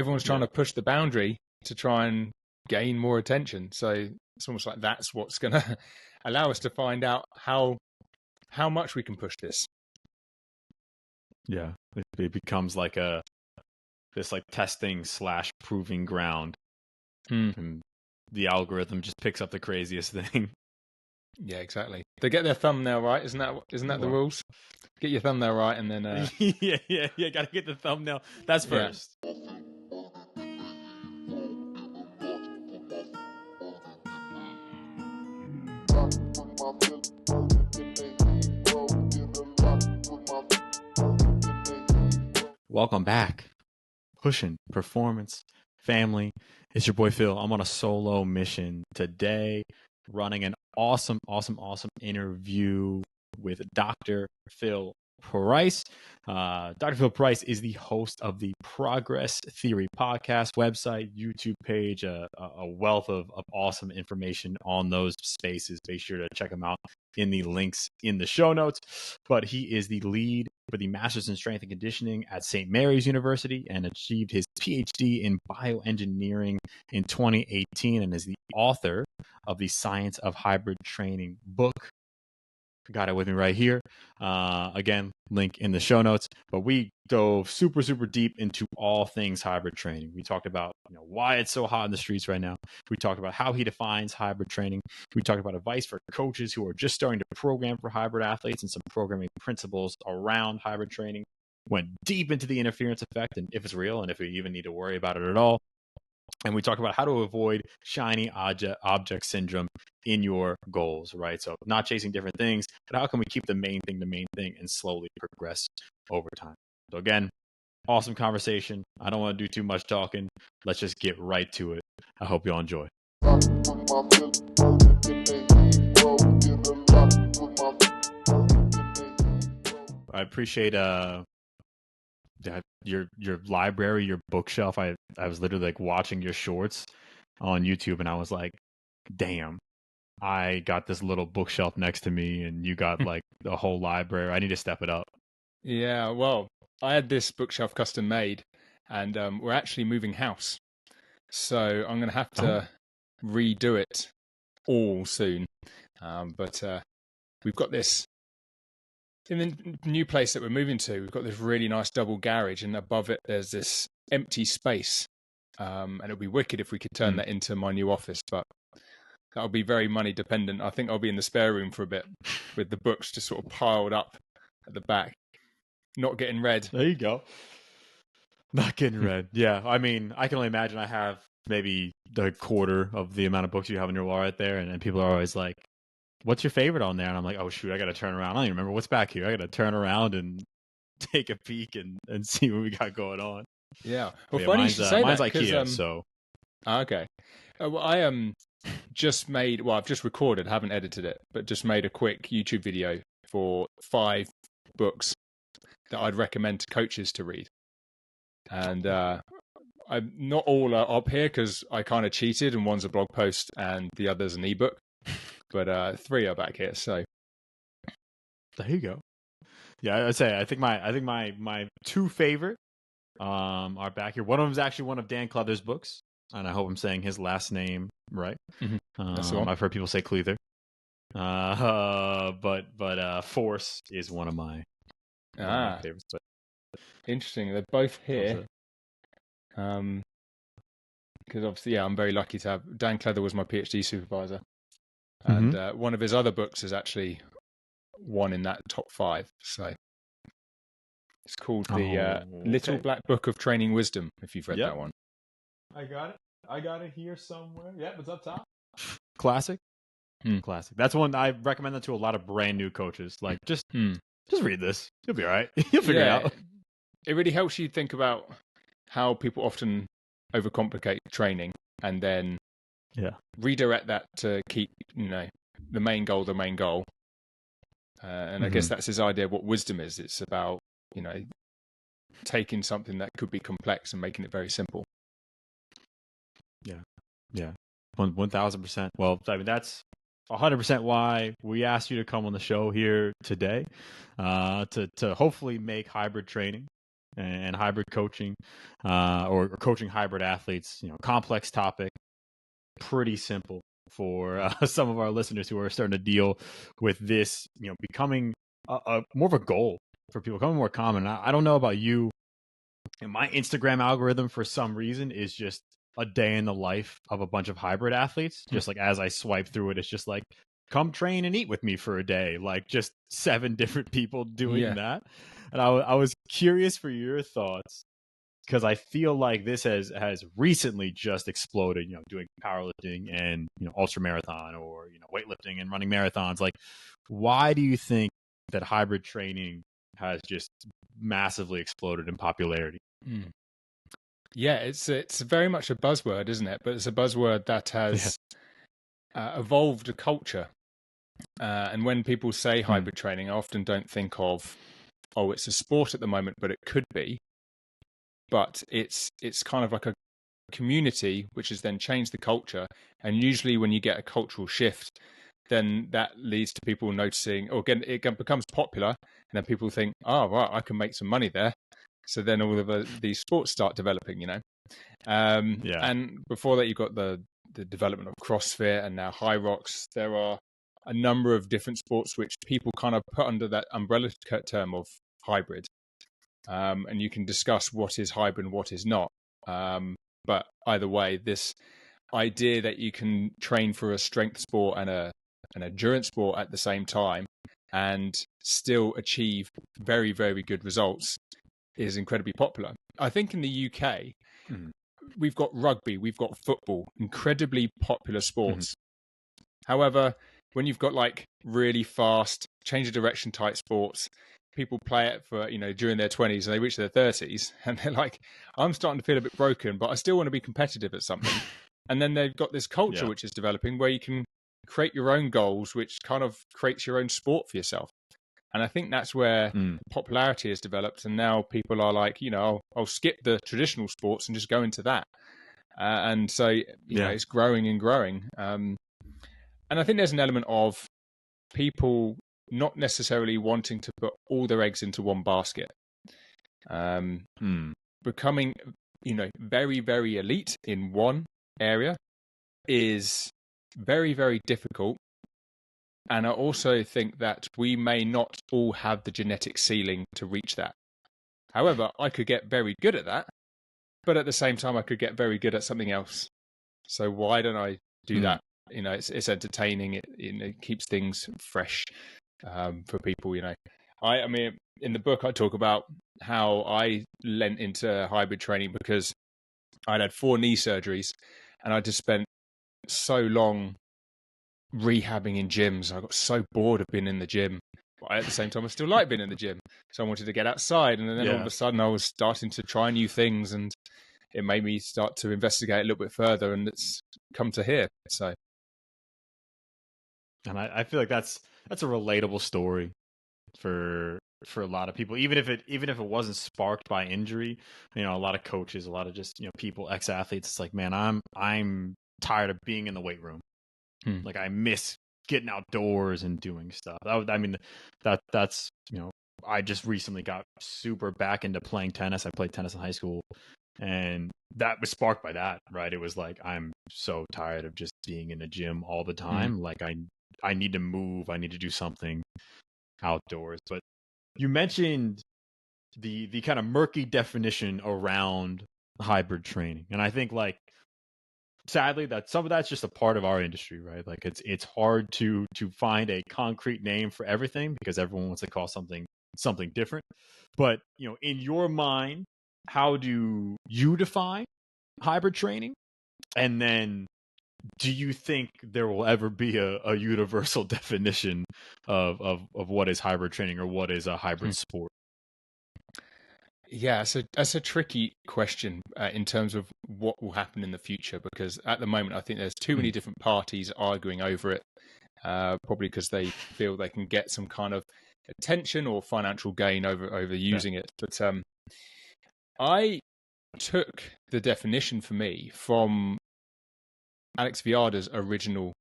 everyone's trying to push the boundary to try and gain more attention. So it's almost like that's what's going to allow us to find out how much we can push this. Yeah, it becomes like this like testing / proving ground, and the algorithm just picks up the craziest thing. Yeah, exactly. They get their thumbnail right, isn't that the rules? Get your thumbnail right, and then yeah. Got to get the thumbnail. That's first. Yeah. Welcome back, Pushin Performance Family. It's your boy Phil. I'm on a solo mission today, running an awesome interview with Dr. Phil Price. Dr. Phil Price is the host of the Progress Theory podcast, website, YouTube page, a wealth of awesome information on those spaces. Be sure to check him out in the links in the show notes. But he is the lead for the Masters in Strength and Conditioning at St. Mary's University and achieved his PhD in bioengineering in 2018 and is the author of the Science of Hybrid Training book. Got it with me right here. Again, link in the show notes. But we dove super deep into all things hybrid training. We talked about why it's so hot in the streets right now. We talked about how he defines hybrid training. We talked about advice for coaches who are just starting to program for hybrid athletes and some programming principles around hybrid training. Went deep into the interference effect and if it's real and if we even need to worry about it at all. And we talk about how to avoid shiny object syndrome in your goals, right? So not chasing different things, but how can we keep the main thing and slowly progress over time? So again, awesome conversation. I don't want to do too much talking. Let's just get right to it. I hope you all enjoy. I appreciate your library, your bookshelf. I was literally like watching your shorts on YouTube and I was like, damn, I got this little bookshelf next to me and you got like the whole library. I need to step it up. Yeah, well, I had this bookshelf custom made and we're actually moving house. So I'm going to have to redo it all soon. But we've got this in the new place that we're moving to. We've got this really nice double garage, and above it there's this empty space. And it'll be wicked if we could turn that into my new office, but that'll be very money dependent. I think I'll be in the spare room for a bit with the books just sort of piled up at the back, not getting read. There you go. Not getting read. Yeah, I mean, I can only imagine I have maybe the quarter of the amount of books you have in your wall right there, and people are always like, what's your favorite on there? And I'm like, oh shoot, I got to turn around. I don't even remember what's back here. I got to turn around and take a peek and see what we got going on. Yeah. Well, funny you should say mine's that. IKEA, so. Okay. Well, I've just recorded, haven't edited it, but just made a quick YouTube video for 5 books that I'd recommend to coaches to read. And I'm not all up here because I kind of cheated, and one's a blog post and the other's an ebook. But 3 are back here, so there you go. Yeah, I'd say I think my 2 favorite are back here. One of them is actually one of Dan Cleather's books, and I hope I'm saying his last name right. Mm-hmm. I've heard people say Cleather, but Force is one of my favorites. But interesting, they're both here. Because obviously, I'm very lucky to have Dan Cleather was my PhD supervisor. And one of his other books is actually one in that top 5. So it's called the Little Black Book of Training Wisdom, if you've read that one. I got it here somewhere. Yep, it's up top. Classic. Classic. That's one I recommend that to a lot of brand new coaches. Like, just read this. You'll be all right. You'll figure it out. It really helps you think about how people often overcomplicate training and then redirect that to keep, the main goal. And I guess that's his idea of what wisdom is. It's about, taking something that could be complex and making it very simple. Yeah. 1,000%. Well, I mean, that's 100% why we asked you to come on the show here today, to hopefully make hybrid training and hybrid coaching, or coaching hybrid athletes. Complex topic, pretty simple for some of our listeners who are starting to deal with this. Becoming a more of a goal for people, becoming more common. I don't know about you, and my Instagram algorithm for some reason is just a day in the life of a bunch of hybrid athletes. Just like as I swipe through it, it's just like, come train and eat with me for a day. Like just 7 different people doing that. And I was curious for your thoughts, because I feel like this has recently just exploded, doing powerlifting and, ultra marathon, or, weightlifting and running marathons. Like, why do you think that hybrid training has just massively exploded in popularity? Yeah, it's very much a buzzword, isn't it? But it's a buzzword that has evolved a culture. And when people say hybrid training, I often don't think of, oh, it's a sport at the moment, but it could be. But it's kind of like a community, which has then changed the culture. And usually when you get a cultural shift, then that leads to people noticing, or again, it becomes popular. And then people think, oh, right, I can make some money there. So then all of these sports start developing, And before that, you've got the development of CrossFit and now High Rocks. There are a number of different sports which people kind of put under that umbrella term of hybrid. And you can discuss what is hybrid and what is not. But either way, this idea that you can train for a strength sport and an endurance sport at the same time and still achieve very, very good results is incredibly popular. I think in the UK, we've got rugby, we've got football, incredibly popular sports. However, when you've got like really fast change of direction type sports, people play it for, during their 20s and they reach their 30s and they're like, I'm starting to feel a bit broken, but I still want to be competitive at something. And then they've got this culture which is developing where you can create your own goals, which kind of creates your own sport for yourself. And I think that's where popularity has developed. And now people are like, I'll skip the traditional sports and just go into that. And so, it's growing and growing. And I think there's an element of people not necessarily wanting to put all their eggs into one basket. Becoming, very, very elite in one area is very, very difficult. And I also think that we may not all have the genetic ceiling to reach that. However, I could get very good at that, but at the same time, I could get very good at something else. So why don't I do that? It's entertaining. It keeps things fresh for people. I mean, in the book, I talk about how I lent into hybrid training because I'd had 4 knee surgeries, and I just spent so long rehabbing in gyms. I got so bored of being in the gym, but at the same time I still like being in the gym, so I wanted to get outside. And then all of a sudden I was starting to try new things, and it made me start to investigate a little bit further, and it's come to here. So, and I feel like that's a relatable story for a lot of people, even if it wasn't sparked by injury. A lot of coaches, a lot of just people, ex-athletes, it's like, man, I'm tired of being in the weight room. Like, I miss getting outdoors and doing stuff. That's I just recently got super back into playing tennis. I played tennis in high school, and that was sparked by that, right? It was like, I'm so tired of just being in the gym all the time. Like, I need to move. I need to do something outdoors. But you mentioned the kind of murky definition around hybrid training, and I think, like, sadly, that some of that's just a part of our industry, right? Like, it's hard to find a concrete name for everything because everyone wants to call something different. But in your mind, how do you define hybrid training? And then, do you think there will ever be a universal definition of what is hybrid training or what is a hybrid sport? Yeah, so that's a tricky question in terms of what will happen in the future, because at the moment I think there's too many different parties arguing over it, probably because they feel they can get some kind of attention or financial gain over using it. But I took the definition for me from Alex Viada's original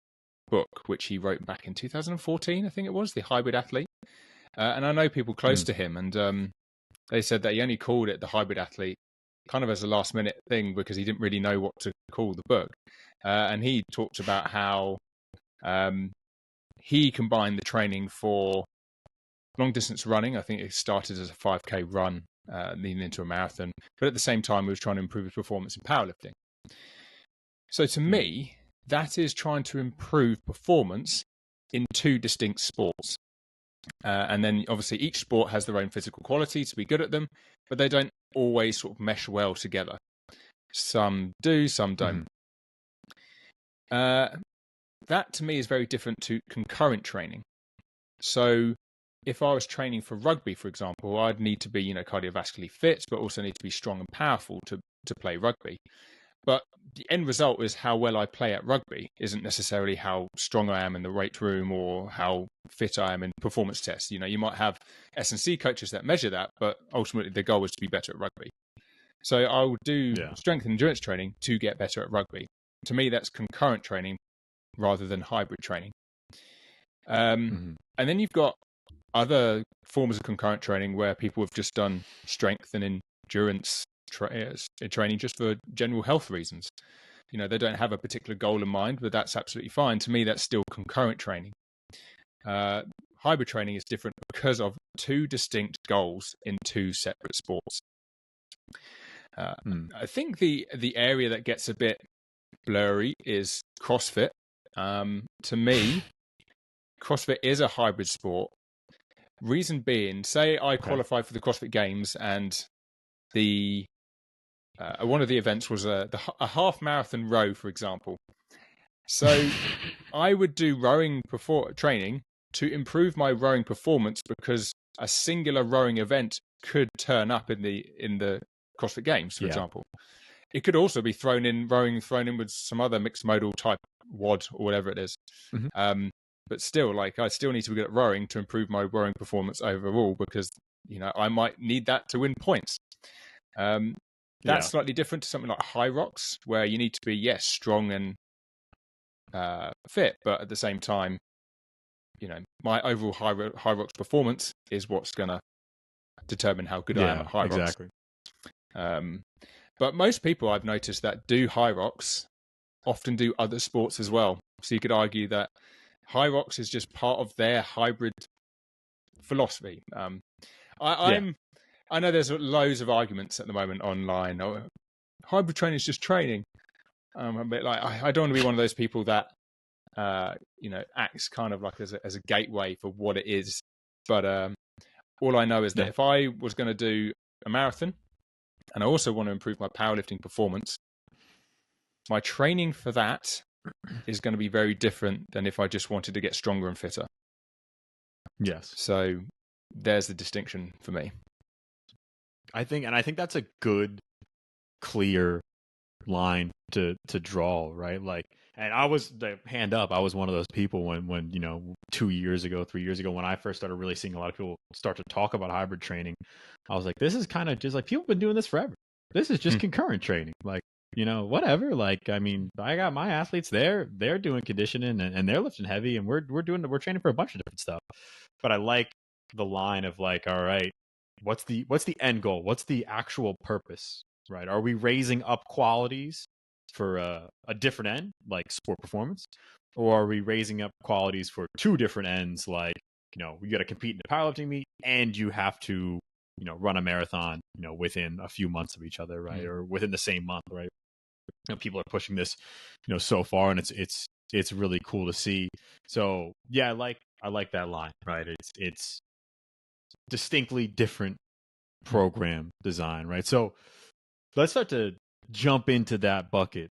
book, which he wrote back in 2014, I think it was, The Hybrid Athlete. And I know people close to him, and they said that he only called it The Hybrid Athlete kind of as a last minute thing because he didn't really know what to call the book. And he talked about how he combined the training for long distance running. I think it started as a 5K run, leading into a marathon. But at the same time, he was trying to improve his performance in powerlifting. So to me, that is trying to improve performance in two distinct sports. And then obviously each sport has their own physical quality to be good at them, but they don't always sort of mesh well together. Some do, some don't. That to me is very different to concurrent training. So if I was training for rugby, for example, I'd need to be, cardiovascularly fit, but also need to be strong and powerful to play rugby. But the end result is how well I play at rugby isn't necessarily how strong I am in the weight room or how fit I am in performance tests. You might have S&C coaches that measure that, but ultimately the goal is to be better at rugby. So I will do strength and endurance training to get better at rugby. To me, that's concurrent training rather than hybrid training. And then you've got other forms of concurrent training where people have just done strength and endurance training just for general health reasons. They don't have a particular goal in mind, but that's absolutely fine. To me, that's still concurrent training. Hybrid training is different because of two distinct goals in two separate sports. I think the area that gets a bit blurry is CrossFit. To me, CrossFit is a hybrid sport. Reason being, say I qualified for the CrossFit Games and the one of the events was a half marathon row, for example. So I would do rowing training to improve my rowing performance because a singular rowing event could turn up in the CrossFit Games, for example. It could also be thrown in with some other mixed modal type WOD or whatever it is. But still, I still need to be good at rowing to improve my rowing performance overall because, I might need that to win points. That's slightly different to something like high rocks, where you need to be, strong and fit, but at the same time, my overall high rocks performance is what's going to determine how good I am at high rocks. Exactly. But most people I've noticed that do high rocks often do other sports as well. So you could argue that high rocks is just part of their hybrid philosophy. I know there's loads of arguments at the moment online. Oh, hybrid training is just training. I'm a bit like, I don't want to be one of those people that, acts kind of like as a gateway for what it is. But all I know is that if I was going to do a marathon and I also want to improve my powerlifting performance, my training for that is going to be very different than if I just wanted to get stronger and fitter. Yes. So there's the distinction for me. I think that's a good, clear line to draw, right? And I was hand up. I was one of those people when 2 years ago, 3 years ago, when I first started really seeing a lot of people start to talk about hybrid training. I was like, this is kind of just like people have been doing this forever. This is just concurrent training, whatever. I got my athletes there; they're doing conditioning and they're lifting heavy, and we're training for a bunch of different stuff. But I like the line of all right, what's the end goal? What's the actual purpose? Right? Are we raising up qualities for a different end, like sport performance, or are we raising up qualities for two different ends, like you got to compete in a powerlifting meet and you have to run a marathon within a few months of each other, right? Or within the same month, right? People are pushing this so far, and it's really cool to see. So yeah, I like that line, right? It's distinctly different program design, right? So let's start to jump into that bucket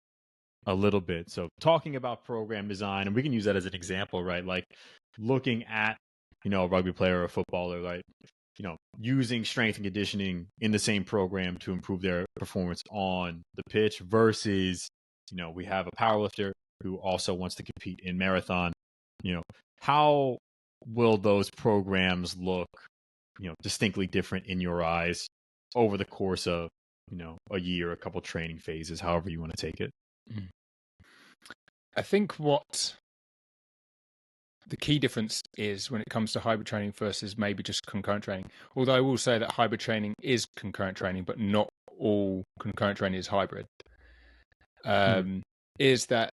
a little bit. So talking about program design, and we can use that as an example, right? Like looking at, a rugby player or a footballer, like, using strength and conditioning in the same program to improve their performance on the pitch versus, we have a powerlifter who also wants to compete in marathon. How will those programs look, distinctly different in your eyes over the course of, a year, a couple training phases, however you want to take it? I think what the key difference is when it comes to hybrid training versus maybe just concurrent training. Although I will say that hybrid training is concurrent training, but not all concurrent training is hybrid. Is that,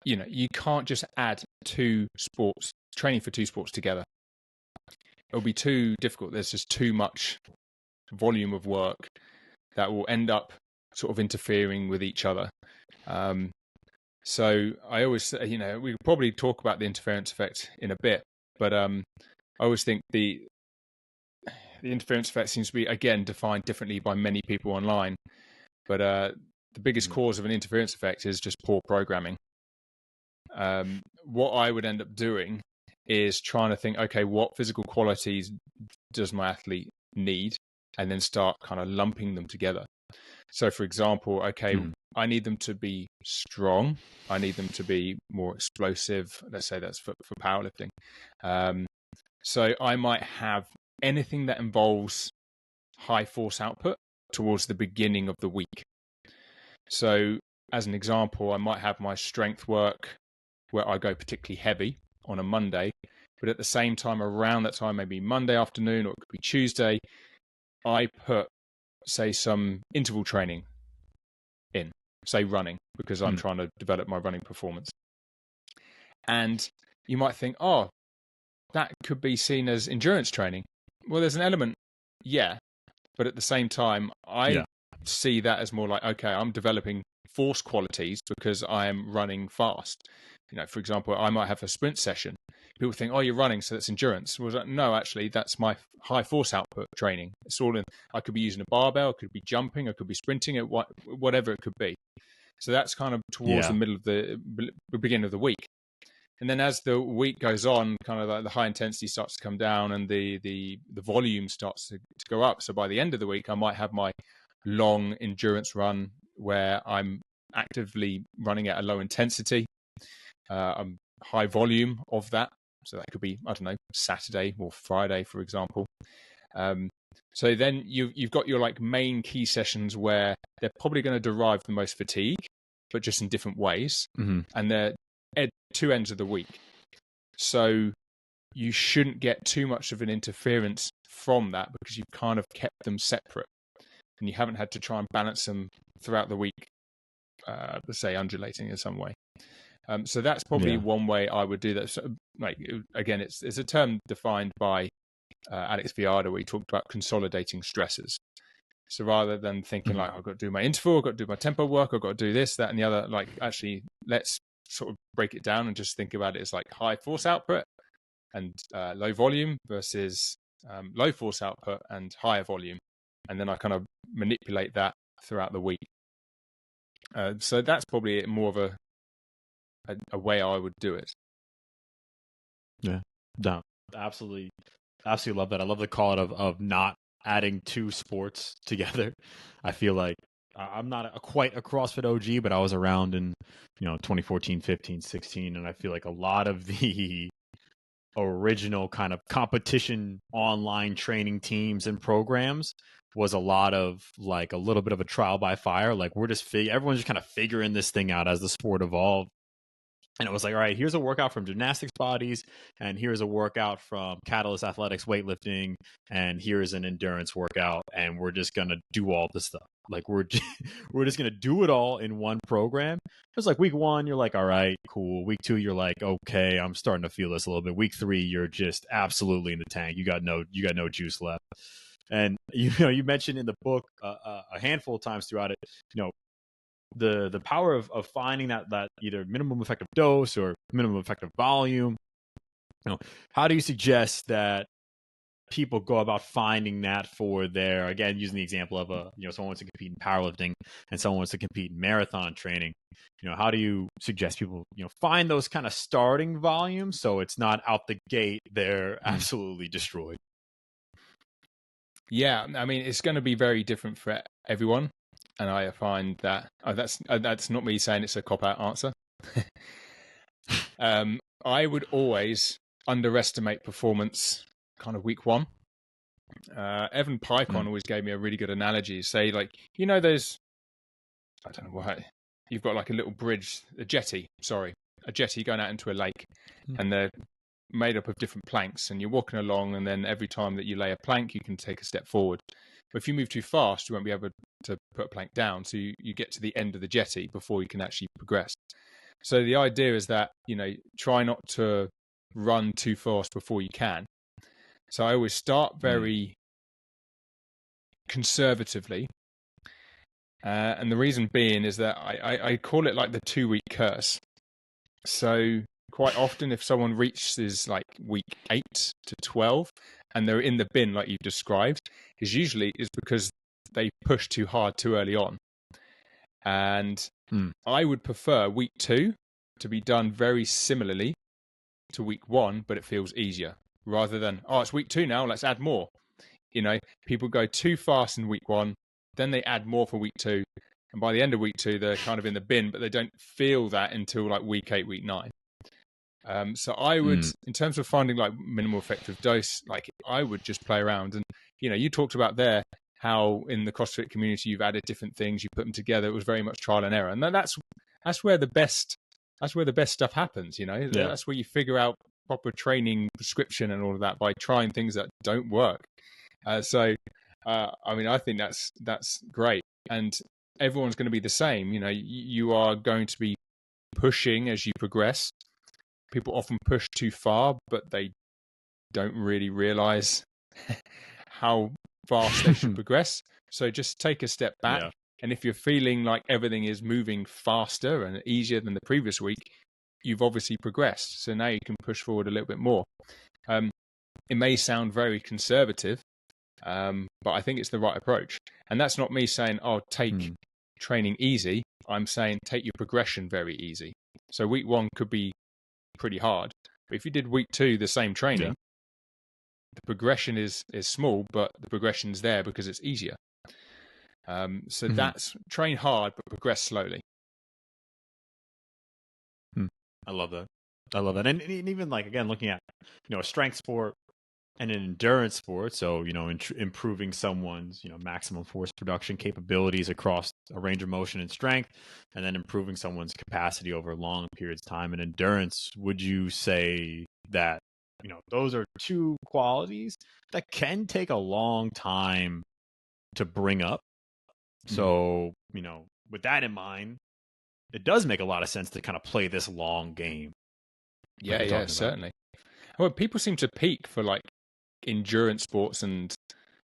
you know, you can't just add training for two sports together. It'll be too difficult. There's just too much volume of work that will end up sort of interfering with each other. So I always say, you know, we could probably talk about the interference effect in a bit, but I always think the interference effect seems to be, again, defined differently by many people online. But the biggest cause of an interference effect is just poor programming. What I would end up doing is trying to think, okay, what physical qualities does my athlete need? And then start kind of lumping them together. So, for example, okay, I need them to be strong. I need them to be more explosive. Let's say that's for powerlifting. So I might have anything that involves high force output towards the beginning of the week. So as an example, I might have my strength work where I go particularly heavy on a Monday, but at the same time, around that time, maybe Monday afternoon, or it could be Tuesday, I put, say, some interval training in, say running, because I'm trying to develop my running performance. And you might think, oh, that could be seen as endurance training. Well, there's an element, yeah, but at the same time, I see that as more like, okay, I'm developing force qualities because I am running fast. You know, for example, I might have a sprint session. People think, oh, you're running, so that's endurance. Well, no, actually, that's my high force output training. It's all in. I could be using a barbell, I could be jumping, I could be sprinting, whatever it could be. So that's kind of towards the middle of the beginning of the week. And then as the week goes on, kind of like the high intensity starts to come down and the volume starts to go up. So by the end of the week, I might have my long endurance run where I'm actively running at a low intensity, high volume of that. So that could be, I don't know, Saturday or Friday, for example. So then you've got your like main key sessions where they're probably going to derive the most fatigue, but just in different ways. And they're at two ends of the week. So you shouldn't get too much of an interference from that because you've kind of kept them separate and you haven't had to try and balance them throughout the week, let's say undulating in some way. So that's probably one way I would do that. So, like, again, it's a term defined by Alex Viada where he talked about consolidating stresses. So rather than thinking like, I've got to do my interval, I've got to do my tempo work, I've got to do this, that, and the other, like actually let's sort of break it down and just think about it as like high force output and low volume versus low force output and higher volume. And then I kind of manipulate that throughout the week. So that's probably more of a way I would do it. Yeah, no, absolutely love that. I love the call of not adding two sports together. I feel like I'm not quite a CrossFit OG, but I was around in 2014, 15, 16, and I feel like a lot of the original kind of competition online training teams and programs was a lot of like a little bit of a trial by fire. Like everyone's just kind of figuring this thing out as the sport evolved. And it was like, all right, here's a workout from gymnastics bodies, and here's a workout from Catalyst Athletics weightlifting, and here's an endurance workout, and we're just gonna do all this stuff. Like we're just gonna do it all in one program. It was like week 1, you're like, all right, cool. Week 2, you're like, okay, I'm starting to feel this a little bit. Week 3, you're just absolutely in the tank. You got no juice left. And you mentioned in the book a handful of times throughout it, the power of finding that either minimum effective dose or minimum effective volume. How do you suggest that people go about finding that for their, again, using the example of someone wants to compete in powerlifting and someone wants to compete in marathon training? How do you suggest people find those kind of starting volumes so it's not out the gate they're absolutely destroyed? Yeah, I mean, it's going to be very different for everyone. And I find that that's not me saying it's a cop-out answer. I would always underestimate performance kind of week 1. Evan Pycon always gave me a really good analogy. Say, like, those, I don't know what, you've got like a little bridge, a jetty going out into a lake. and they're made up of different planks, and you're walking along, and then every time that you lay a plank, you can take a step forward. But if you move too fast, you won't be able to put a plank down, so you get to the end of the jetty before you can actually progress. So the idea is that, try not to run too fast before you can. So I always start very conservatively. And the reason being is that I call it like the 2-week curse. So quite often if someone reaches like week 8 to 12 and they're in the bin like you've described, is because they pushed too hard too early on. And I would prefer week 2 to be done very similarly to week 1, but it feels easier, rather than, it's week 2 now, let's add more. People go too fast in week 1, then they add more for week 2, and by the end of week 2 they're kind of in the bin, but they don't feel that until like week 8, week 9. So I would, in terms of finding like minimal effective dose, like I would just play around. And you talked about there how in the CrossFit community you've added different things, you put them together. It was very much trial and error, and that's where the best stuff happens. That's where you figure out proper training prescription and all of that by trying things that don't work. I think that's great, and everyone's going to be the same. You are going to be pushing as you progress. People often push too far, but they don't really realize how fast they should progress. So just take a step back. Yeah. And if you're feeling like everything is moving faster and easier than the previous week, you've obviously progressed. So now you can push forward a little bit more. It may sound very conservative, but I think it's the right approach. And that's not me saying, take training easy. I'm saying take your progression very easy. So week 1 could be pretty hard, but if you did week 2 the same training, the progression is small, but the progression's there because it's easier. So that's train hard but progress slowly. I love that. And even like, again, looking at a strength sport and an endurance sport, so improving someone's maximum force production capabilities across a range of motion and strength, and then improving someone's capacity over long periods of time in endurance. Would you say that those are two qualities that can take a long time to bring up? So with that in mind, it does make a lot of sense to kind of play this long game. Yeah, certainly. Well, people seem to peak for like endurance sports and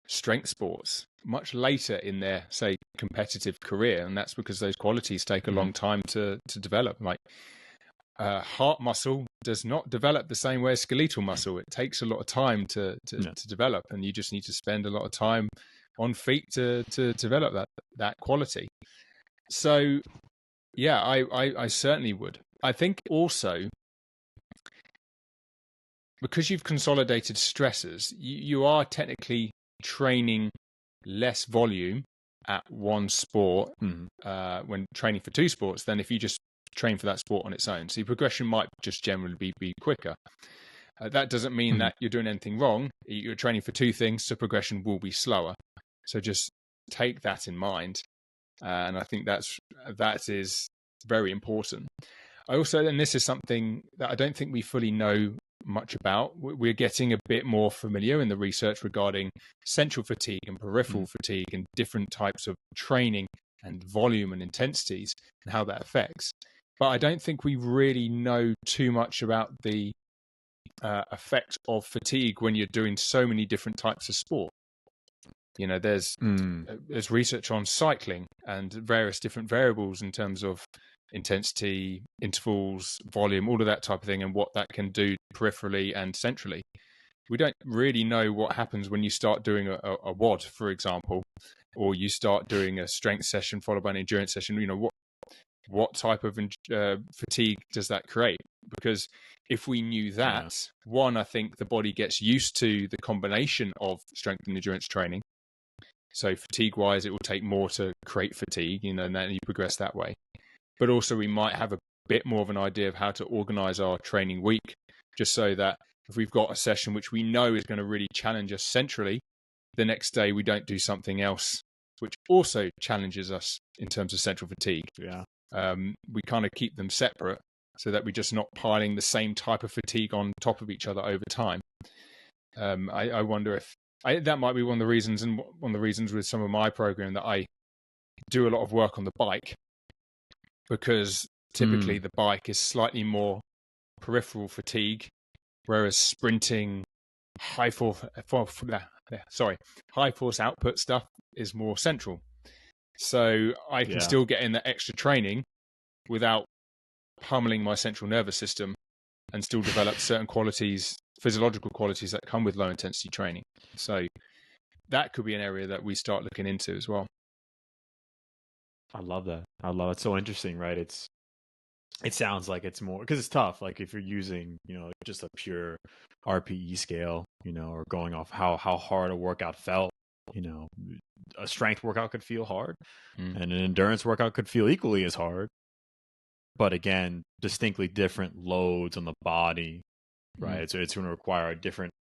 strength sports much later in their, say, competitive career, and that's because those qualities take a long time to develop. Like heart muscle does not develop the same way as skeletal muscle. It takes a lot of time to develop, and you just need to spend a lot of time on feet to develop that quality. So yeah, I certainly would. I think also because you've consolidated stresses, you are technically training less volume at one sport when training for 2 sports than if you just train for that sport on its own. So your progression might just generally be quicker. That doesn't mean that you're doing anything wrong. You're training for 2 things, so progression will be slower. So just take that in mind. And I think that is very important. I also, and this is something that I don't think we fully know much about, we're getting a bit more familiar in the research regarding central fatigue and peripheral fatigue and different types of training and volume and intensities and how that affects. But I don't think we really know too much about the effect of fatigue when you're doing so many different types of sport. There's research on cycling and various different variables in terms of intensity, intervals, volume, all of that type of thing, and what that can do peripherally and centrally. We don't really know what happens when you start doing a WOD, for example, or you start doing a strength session followed by an endurance session. What type of fatigue does that create? Because if we knew that, one, I think the body gets used to the combination of strength and endurance training. So fatigue-wise, it will take more to create fatigue, and then you progress that way. But also we might have a bit more of an idea of how to organize our training week, just so that if we've got a session which we know is going to really challenge us centrally, the next day we don't do something else which also challenges us in terms of central fatigue. Yeah. We kind of keep them separate so that we're just not piling the same type of fatigue on top of each other over time. I wonder if that might be one of the reasons, and one of the reasons with some of my program that I do a lot of work on the bike, because typically the bike is slightly more peripheral fatigue, whereas sprinting high force output stuff is more central. So I can still get in that extra training without pummeling my central nervous system, and still develop certain qualities, physiological qualities that come with low intensity training. So that could be an area that we start looking into as well. I love that. It's so interesting, right? It sounds like it's more, because it's tough. Like if you're using, just a pure RPE scale, or going off how hard a workout felt, a strength workout could feel hard, and an endurance workout could feel equally as hard. But again, distinctly different loads on the body, right? So it's going to require a different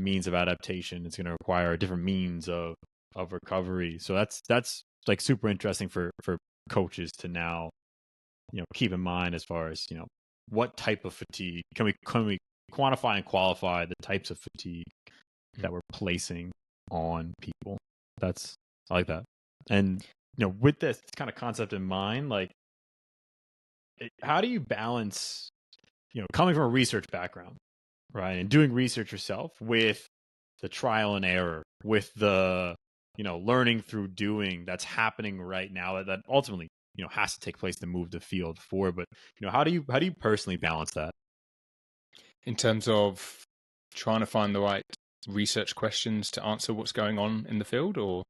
means of adaptation. It's going to require a different means of recovery. So that's like super interesting for coaches to now, keep in mind, as far as, what type of fatigue can we quantify and qualify the types of fatigue that we're placing on people. I like that. And, with this kind of concept in mind, like, how do you balance, coming from a research background, right, and doing research yourself, with the trial and error, with the, learning through doing that's happening right now, that ultimately, has to take place to move the field forward. But, how do you personally balance that? In terms of trying to find the right research questions to answer what's going on in the field, or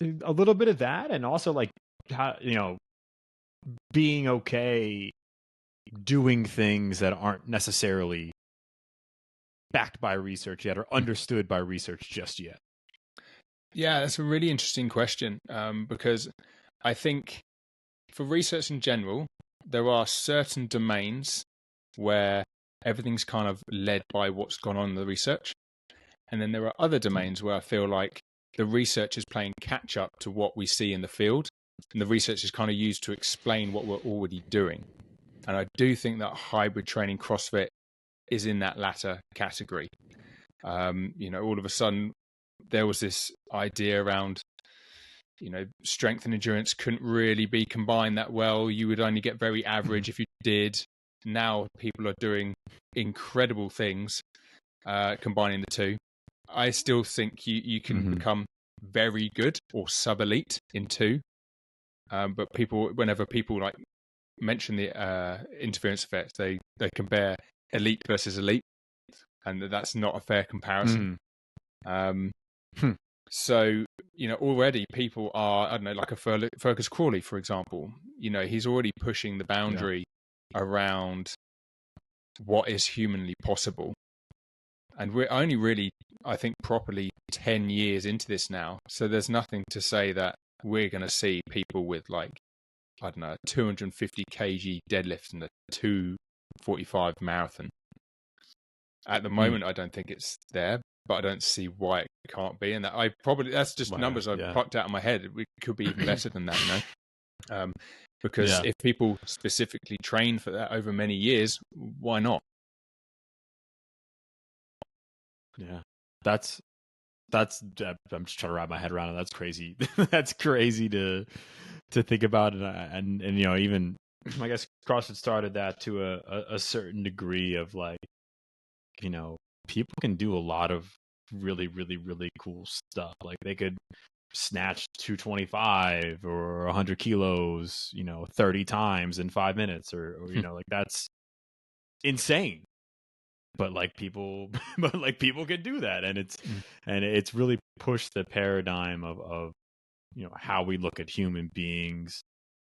a little bit of that, and also like how, being okay doing things that aren't necessarily backed by research yet, or understood by research just yet. Yeah, that's a really interesting question, because I think for research in general, there are certain domains where everything's kind of led by what's gone on in the research. And then there are other domains where I feel like the research is playing catch up to what we see in the field, and the research is kind of used to explain what we're already doing. And I do think that hybrid training CrossFit is in that latter category. All of a sudden there was this idea around, strength and endurance couldn't really be combined that well. You would only get very average if you did. Now people are doing incredible things, combining the two. I still think you can become very good or sub-elite in two. But whenever people like mention the interference effects, they compare elite versus elite, and that's not a fair comparison. So, already people are, I don't know, like a Fergus Crawley, for example, he's already pushing the boundary around what is humanly possible. And we're only really, I think, properly 10 years into this now. So there's nothing to say that we're going to see people with, like, I don't know, 250 kg deadlift and a 2:45 marathon. At the moment, I don't think it's there, but I don't see why it can't be. And that's just numbers I've plucked out of my head. It could be even better than that, because if people specifically train for that over many years, why not? Yeah, that's I'm just trying to wrap my head around it. That's crazy. That's crazy to think about it. And even, I guess CrossFit started that to a certain degree of, like, people can do a lot of really, really, really cool stuff. Like they could snatch 225 or 100 kilos, 30 times in 5 minutes, or like, that's insane. But people can do that, and it's really pushed the paradigm of how we look at human beings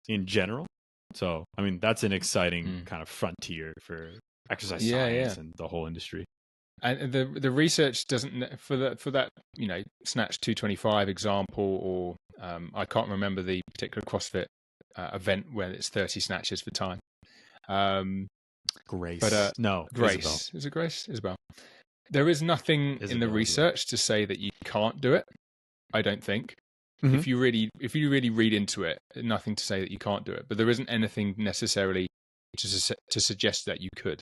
in general. So I mean, that's an exciting kind of frontier for exercise science and the whole industry. And the research doesn't for that snatch 225 example, or I can't remember the particular CrossFit event where it's 30 snatches for time. Grace. But no, Grace. Isabel. Is it Grace? Isabel. There is nothing in the research to say that you can't do it, I don't think. Mm-hmm. if you really read into it, nothing to say that you can't do it, but there isn't anything necessarily to suggest that you could.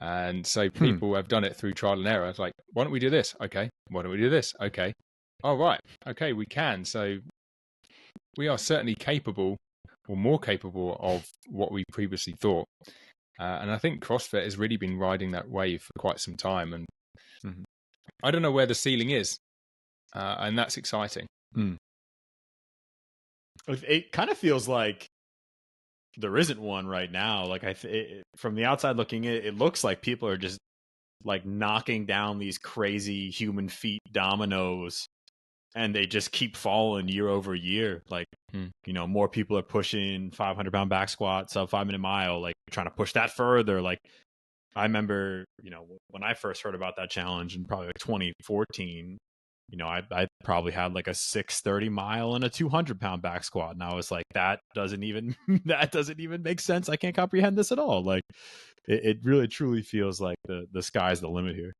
And so people have done it through trial and error. It's like, why don't we do this? Okay. Why don't we do this? Okay. Oh, right. Okay, we can. So we are certainly capable, or more capable of what we previously thought. And I think CrossFit has really been riding that wave for quite some time. And I don't know where the ceiling is. And that's exciting. It kind of feels like there isn't one right now. Like from the outside looking in, it looks like people are just like knocking down these crazy human feet dominoes, and they just keep falling year over year. Like, more people are pushing 500-pound back squat, sub 5-minute mile, like trying to push that further. Like, I remember, when I first heard about that challenge in probably like 2014, I probably had like a 630 mile and a 200-pound back squat, and I was like, that doesn't even make sense. I can't comprehend this at all. Like, it really truly feels like the sky's the limit here.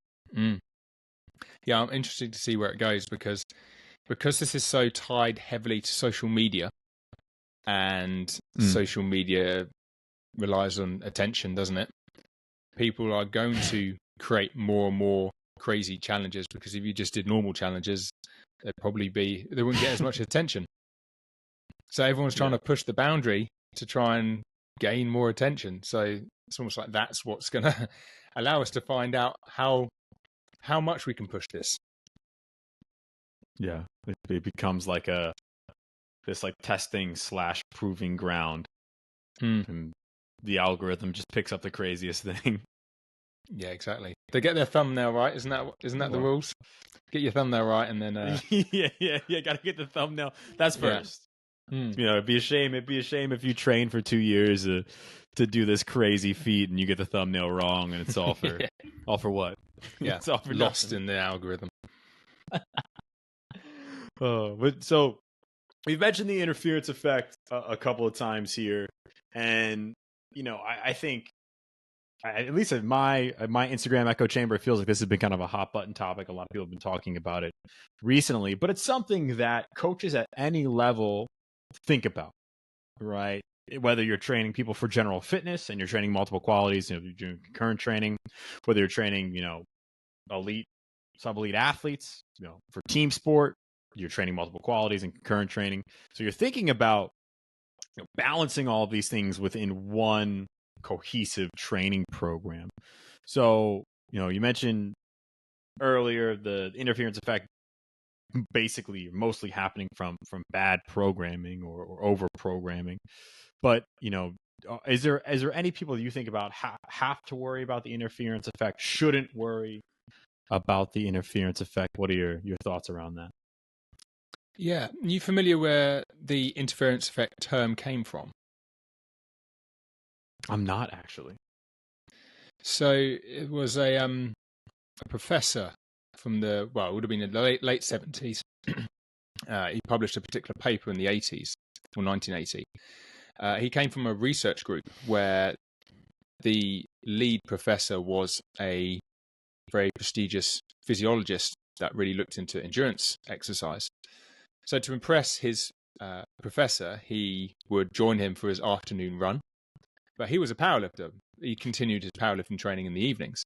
Yeah, I'm interested to see where it goes because this is so tied heavily to social media, and social media relies on attention, doesn't it? People are going to create more and more crazy challenges, because if you just did normal challenges, they wouldn't get as much attention. So everyone's trying to push the boundary to try and gain more attention. So it's almost like that's what's going to allow us to find out how much we can push this. Yeah, it becomes like this like testing / proving ground, and the algorithm just picks up the craziest thing. Yeah, exactly. They get their thumbnail right, isn't that the rules? Get your thumbnail right, and then yeah. Got to get the thumbnail. That's first. Yeah. It'd be a shame if you train for 2 years to do this crazy feat and you get the thumbnail wrong, and it's all for all for what? Yeah, it's all for lost nothing. in the algorithm. But so we've mentioned the interference effect a couple of times here, and I think, at least at my Instagram echo chamber, it feels like this has been kind of a hot button topic. A lot of people have been talking about it recently, but it's something that coaches at any level think about, right? Whether you're training people for general fitness and you're training multiple qualities, you're doing concurrent training, whether you're training, elite, sub-elite athletes, for team sport, you're training multiple qualities and concurrent training. So you're thinking about balancing all of these things within one cohesive training program. So, you mentioned earlier the interference effect basically mostly happening from bad programming or over programming. But, is there any people that you think about have to worry about the interference effect, shouldn't worry about the interference effect? What are your thoughts around that? Yeah. Are you familiar where the interference effect term came from? I'm not, actually. So it was a professor from it would have been in the late 70s. He published a particular paper in the 80s, or 1980. He came from a research group where the lead professor was a very prestigious physiologist that really looked into endurance exercise. So to impress his professor, he would join him for his afternoon run. But he was a powerlifter. He continued his powerlifting training in the evenings.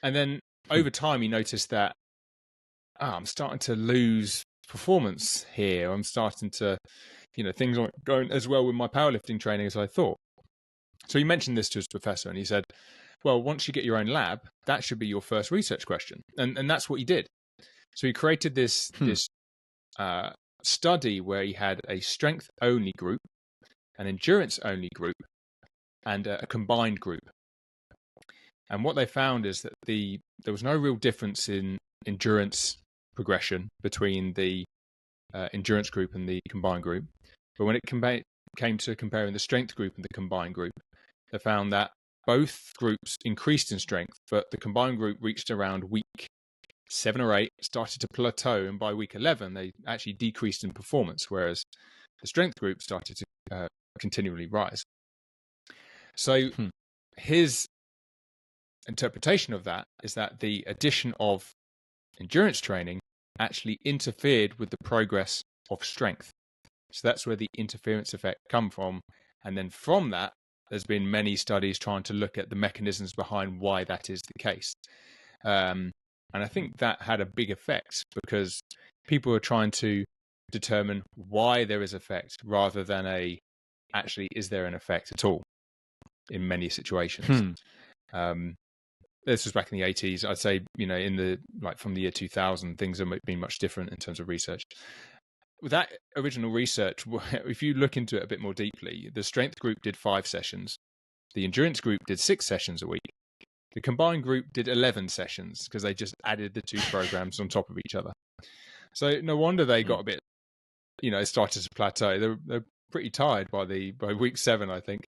And then over time, he noticed that I'm starting to lose performance here. I'm starting to, things aren't going as well with my powerlifting training as I thought. So he mentioned this to his professor, and he said, well, once you get your own lab, that should be your first research question. And that's what he did. So he created this study where he had a strength-only group, an endurance-only group, and a combined group. And what they found is that there was no real difference in endurance progression between the endurance group and the combined group. But when it came to comparing the strength group and the combined group, they found that both groups increased in strength, but the combined group reached around week 7 or 8, started to plateau, and by week 11, they actually decreased in performance, whereas the strength group started to continually rise. So his interpretation of that is that the addition of endurance training actually interfered with the progress of strength. So that's where the interference effect come from. And then from that, there's been many studies trying to look at the mechanisms behind why that is the case. And I think that had a big effect because people are trying to determine why there is effect rather than actually, is there an effect at all in many situations. This was back in the 80s. I'd say, from the year 2000, things have been much different in terms of research. With that original research, if you look into it a bit more deeply, the strength group did 5 sessions. The endurance group did 6 sessions a week. The combined group did 11 sessions because they just added the 2 programs on top of each other. So no wonder they got a bit, started to plateau. They're pretty tired by week 7, I think.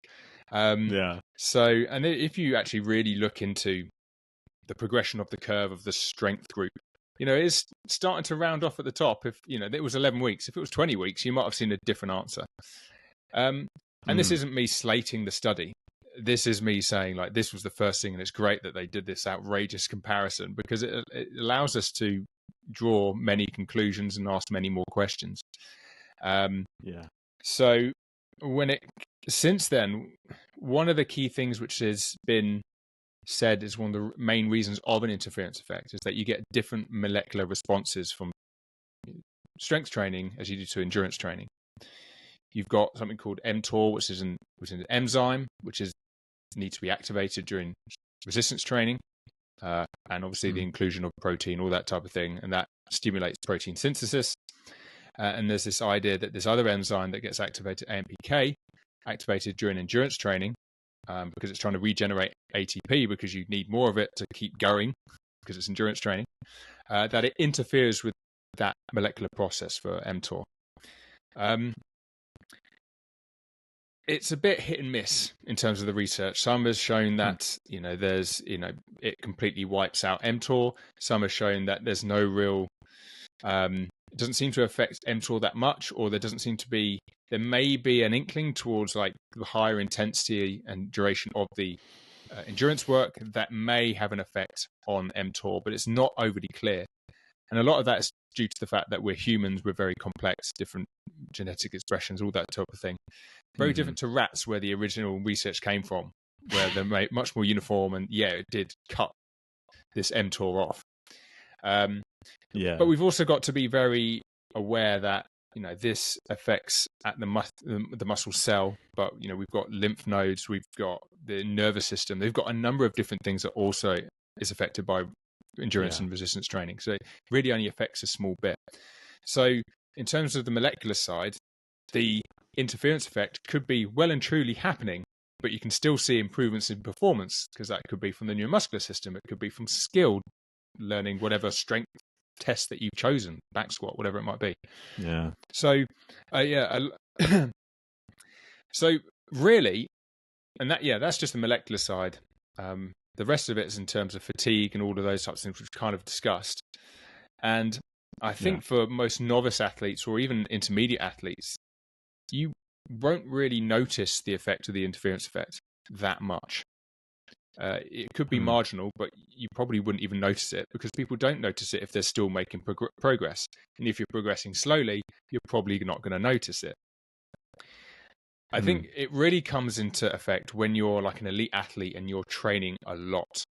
So, and if you actually really look into the progression of the curve of the strength group, it's starting to round off at the top. If, it was 11 weeks, if it was 20 weeks, you might have seen a different answer. And this isn't me slating the study. This is me saying, like, this was the first thing, and it's great that they did this outrageous comparison because it allows us to draw many conclusions and ask many more questions. So since then, one of the key things which has been said is one of the main reasons of an interference effect is that you get different molecular responses from strength training as you do to endurance training. You've got something called mTOR, which is an enzyme, which needs to be activated during resistance training, and obviously the inclusion of protein, all that type of thing, and that stimulates protein synthesis. And there's this idea that this other enzyme that gets activated, AMPK, activated during endurance training, because it's trying to regenerate ATP because you need more of it to keep going because it's endurance training, that it interferes with that molecular process for mTOR. It's a bit hit and miss in terms of the research. Some has shown that, it completely wipes out mTOR. Some has shown that there's no real, it doesn't seem to affect mTOR that much, or there may be an inkling towards like the higher intensity and duration of the endurance work that may have an effect on mTOR, but it's not overly clear. And a lot of that is due to the fact that we're humans, we're very complex, different genetic expressions, all that type of thing. Very different to rats, where the original research came from, where they're much more uniform, and it did cut this mTOR off. But we've also got to be very aware that this affects at the muscle cell, but we've got lymph nodes, we've got the nervous system. They've got a number of different things that also is affected by endurance and resistance training. So it really only affects a small bit. So in terms of the molecular side, the interference effect could be well and truly happening, but you can still see improvements in performance because that could be from the neuromuscular system. It could be from skill, learning whatever strength test that you've chosen, back squat, whatever it might be. So so really, and that's just the molecular side. The rest of it is in terms of fatigue and all of those types of things, which we've kind of discussed. And I think for most novice athletes or even intermediate athletes, you won't really notice the effect of the interference effect that much. It could be marginal, but you probably wouldn't even notice it because people don't notice it if they're still making progress. And if you're progressing slowly, you're probably not going to notice it. I think it really comes into effect when you're like an elite athlete and you're training a lot.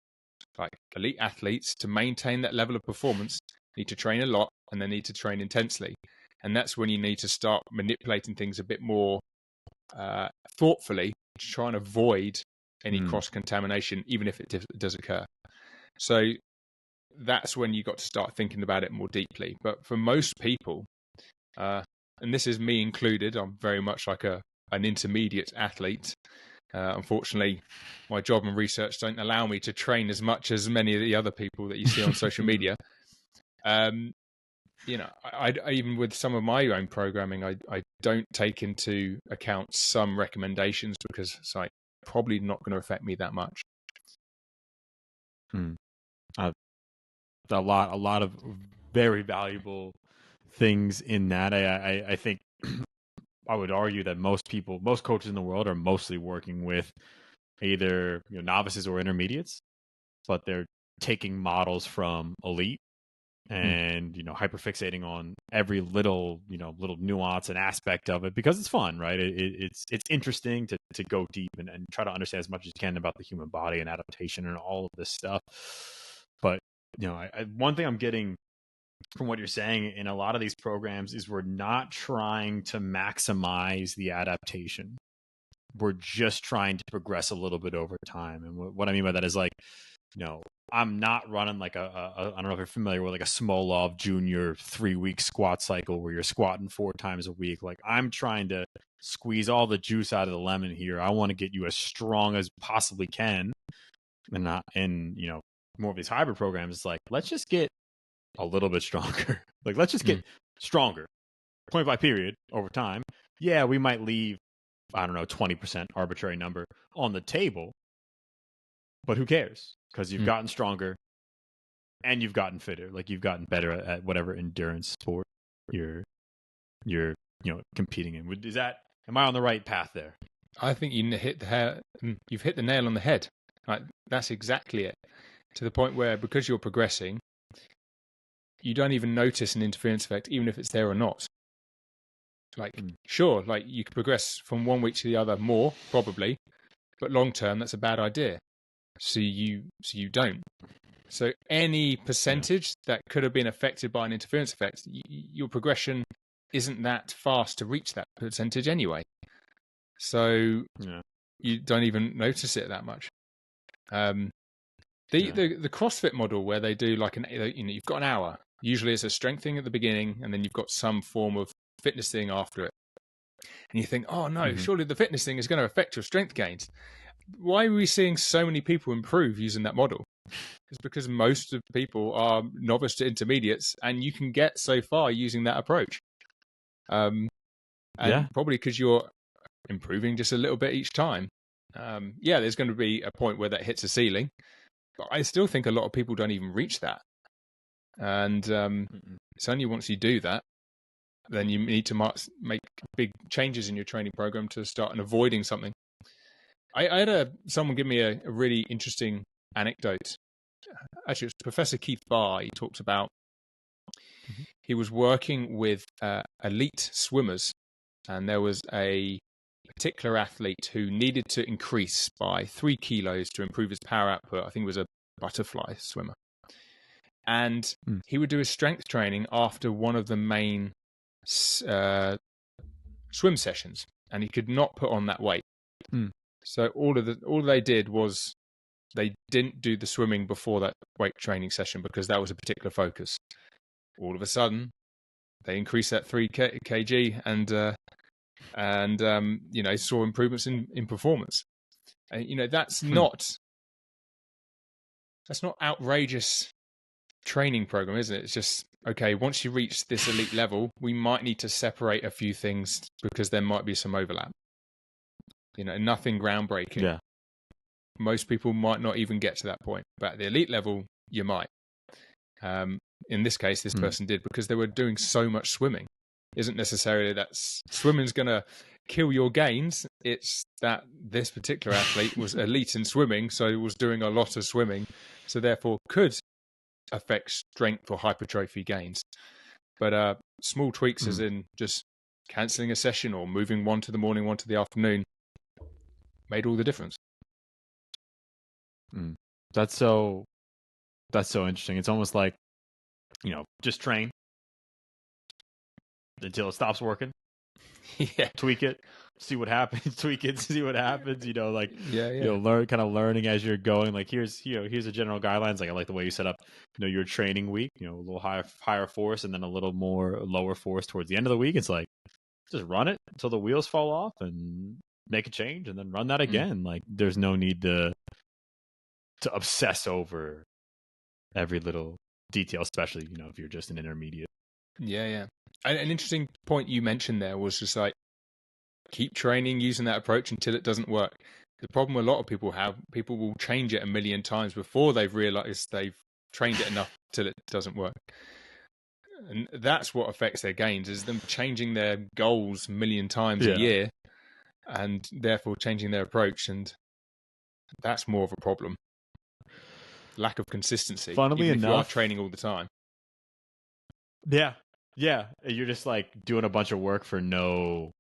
Like elite athletes, to maintain that level of performance, need to train a lot and they need to train intensely. And that's when you need to start manipulating things a bit more thoughtfully to try and avoid any cross-contamination, even if it does occur. So that's when you got to start thinking about it more deeply. But for most people, and this is me included, I'm very much like an intermediate athlete. Unfortunately, my job and research don't allow me to train as much as many of the other people that you see on social media. I even with some of my own programming, I don't take into account some recommendations because it's like probably not going to affect me that much. A lot of very valuable things in that. I think I would argue that most coaches in the world are mostly working with either novices or intermediates, but they're taking models from elite and hyperfixating on every little little nuance and aspect of it because it's fun, right? It's interesting to go deep and try to understand as much as you can about the human body and adaptation and all of this stuff. But one thing I'm getting from what you're saying in a lot of these programs is we're not trying to maximize the adaptation. We're just trying to progress a little bit over time. And what I mean by that is like, I'm not running like I don't know if you're familiar with like a Smolov Junior 3-week squat cycle where you're squatting 4 times a week. Like I'm trying to squeeze all the juice out of the lemon here. I want to get you as strong as possibly can. And not in, more of these hybrid programs, it's like, let's just get a little bit stronger. Like, let's just get stronger. Point by period over time. Yeah, we might leave, I don't know, 20% arbitrary number on the table, but who cares? Because you've gotten stronger and you've gotten fitter. Like you've gotten better at whatever endurance sport you're competing in. Am I on the right path there? I think you've hit the nail on the head. Like that's exactly it. To the point where because you're progressing, you don't even notice an interference effect, even if it's there or not. Like, sure, like you could progress from one week to the other more, probably, but long term, that's a bad idea. So you don't. So any percentage that could have been affected by an interference effect, your progression isn't that fast to reach that percentage anyway. So you don't even notice it that much. The CrossFit model where they do like you've got an hour. Usually it's a strength thing at the beginning, and then you've got some form of fitness thing after it. And you think, oh no, surely the fitness thing is going to affect your strength gains. Why are we seeing so many people improve using that model? It's because most of people are novice to intermediates, and you can get so far using that approach. Probably because you're improving just a little bit each time. There's going to be a point where that hits a ceiling, but I still think a lot of people don't even reach that. And it's only once you do that, then you need to make big changes in your training program to start avoiding something. I had someone give me a really interesting anecdote. Actually, it's Professor Keith Barr. He talks about he was working with elite swimmers, and there was a particular athlete who needed to increase by 3 kilos to improve his power output. I think it was a butterfly swimmer. And he would do his strength training after one of the main swim sessions, and he could not put on that weight. So all they did was they didn't do the swimming before that weight training session because that was a particular focus. All of a sudden, they increased that 3 kg and saw improvements in performance. And that's not outrageous training program, isn't it? It's just, okay, once you reach this elite level, we might need to separate a few things because there might be some overlap. Nothing groundbreaking. Yeah. Most people might not even get to that point, but at the elite level, you might. In this case, this person did because they were doing so much swimming. Isn't necessarily that swimming's going to kill your gains. It's that this particular athlete was elite in swimming, so he was doing a lot of swimming, so therefore could affect strength or hypertrophy gains. But small tweaks as in just cancelling a session or moving one to the morning, one to the afternoon made all the difference. That's so interesting. It's almost like, just train until it stops working. Yeah. Tweak it, see what happens. Tweak it, see what happens. Learning as you're going. Like here's a general guidelines. Like I like the way you set up, your training week. A little higher force and then a little more lower force towards the end of the week. It's like just run it until the wheels fall off and make a change and then run that again. Like there's no need to obsess over every little detail, especially if you're just an intermediate. Yeah. An interesting point you mentioned there was just like keep training using that approach until it doesn't work. The problem a lot of people have, people will change it a million times before they've realized they've trained it enough till it doesn't work. And that's what affects their gains, is them changing their goals a million times a year and therefore changing their approach. And that's more of a problem. Lack of consistency. Funnily even if enough, you are training all the time. Yeah. Yeah. You're just like doing a bunch of work for no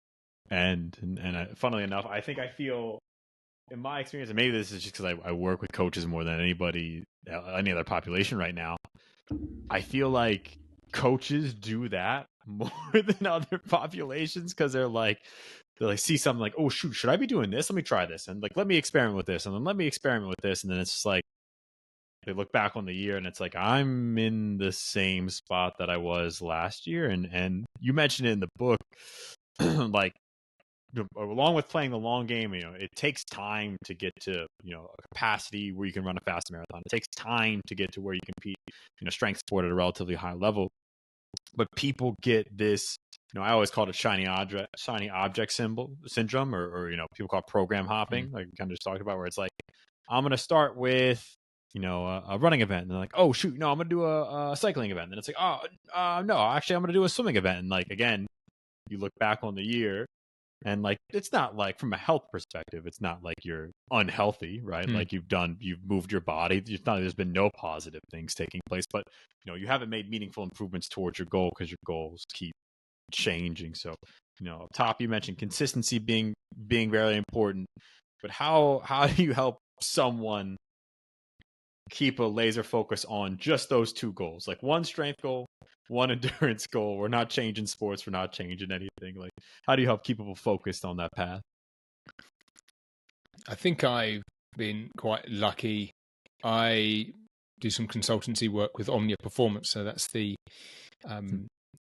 end. And funnily enough, I think I feel in my experience, and maybe this is just because I work with coaches more than anybody, any other population right now. I feel like coaches do that more than other populations because they like see something like, oh shoot, should I be doing this? Let me try this, and like let me experiment with this, and then let me experiment with this, and then it's just like they look back on the year and it's like I'm in the same spot that I was last year, and you mentioned it in the book, like along with playing the long game, it takes time to get to, a capacity where you can run a fast marathon. It takes time to get to where you compete, strength sport at a relatively high level. But people get this, I always call it shiny object syndrome, or people call it program hopping, like we kind of just talked about, where it's like, I'm going to start with, a running event. And they're like, oh, shoot, no, I'm going to do a cycling event. And it's like, oh, no, actually, I'm going to do a swimming event. And like, again, you look back on the year, and like, it's not like from a health perspective, it's not like you're unhealthy, right? Like you've moved your body. There's been no positive things taking place, but you haven't made meaningful improvements towards your goal because your goals keep changing. So, up top, you mentioned consistency being very important, but how do you help someone keep a laser focus on just those two goals, like one strength goal, one endurance goal? We're not changing sports, we're not changing anything. Like, how do you help keep people focused on that path? I think I've been quite lucky. I do some consultancy work with Omnia Performance, so that's the